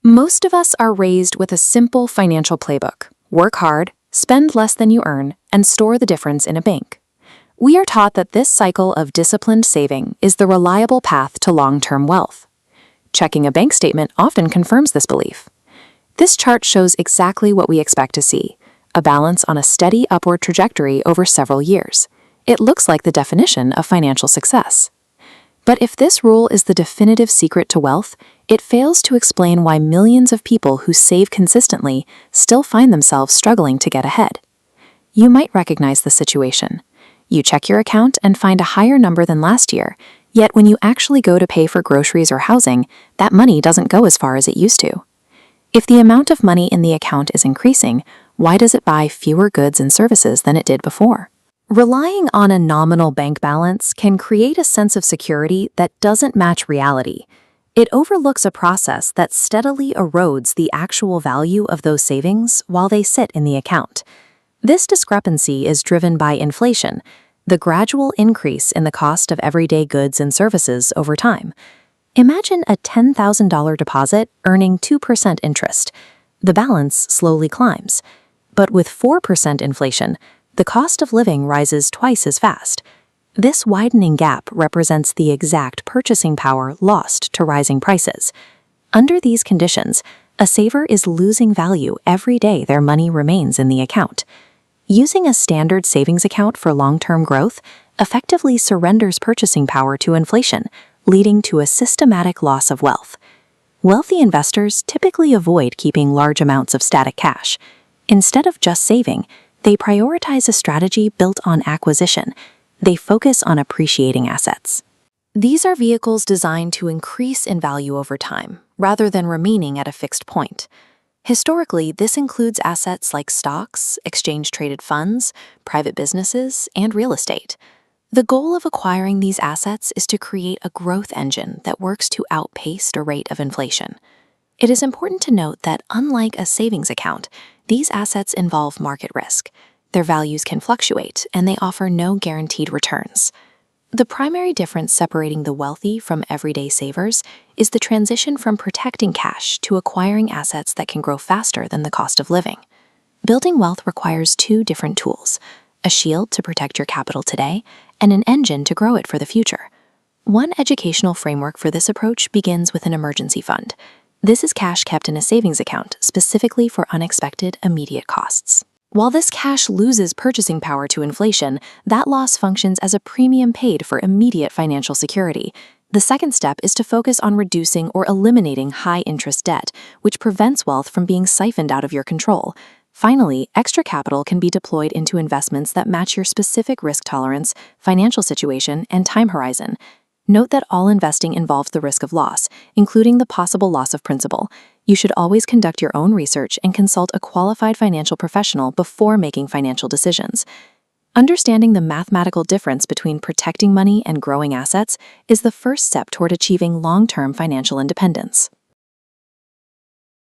Most of us are raised with a simple financial playbook: work hard, spend less than you earn, and store the difference in a bank. We are taught that this cycle of disciplined saving is the reliable path to long-term wealth. Checking a bank statement often confirms this belief. This chart shows exactly what we expect to see: a balance on a steady upward trajectory over several years. It looks like the definition of financial success. But if this rule is the definitive secret to wealth, it fails to explain why millions of people who save consistently still find themselves struggling to get ahead. You might recognize the situation. You check your account and find a higher number than last year, yet when you actually go to pay for groceries or housing, that money doesn't go as far as it used to. If the amount of money in the account is increasing, why does it buy fewer goods and services than it did before? Relying on a nominal bank balance can create a sense of security that doesn't match reality. It overlooks a process that steadily erodes the actual value of those savings while they sit in the account. This discrepancy is driven by inflation, the gradual increase in the cost of everyday goods and services over time. Imagine a $10,000 deposit earning 2% interest. The balance slowly climbs. But with 4% inflation, the cost of living rises twice as fast. This widening gap represents the exact purchasing power lost to rising prices. Under these conditions, a saver is losing value every day their money remains in the account. Using a standard savings account for long-term growth effectively surrenders purchasing power to inflation, leading to a systematic loss of wealth. Wealthy investors typically avoid keeping large amounts of static cash. Instead of just saving, they prioritize a strategy built on acquisition. They focus on appreciating assets. These are vehicles designed to increase in value over time, rather than remaining at a fixed point. Historically, this includes assets like stocks, exchange-traded funds, private businesses, and real estate. The goal of acquiring these assets is to create a growth engine that works to outpace the rate of inflation. It is important to note that unlike a savings account, these assets involve market risk. Their values can fluctuate, and they offer no guaranteed returns. The primary difference separating the wealthy from everyday savers is the transition from protecting cash to acquiring assets that can grow faster than the cost of living. Building wealth requires two different tools: a shield to protect your capital today, and an engine to grow it for the future. One educational framework for this approach begins with an emergency fund. This is cash kept in a savings account specifically for unexpected, immediate costs. While this cash loses purchasing power to inflation, that loss functions as a premium paid for immediate financial security. The second step is to focus on reducing or eliminating high-interest debt, which prevents wealth from being siphoned out of your control. Finally, extra capital can be deployed into investments that match your specific risk tolerance, financial situation, and time horizon. Note that all investing involves the risk of loss, including the possible loss of principal. You should always conduct your own research and consult a qualified financial professional before making financial decisions. Understanding the mathematical difference between protecting money and growing assets is the first step toward achieving long-term financial independence.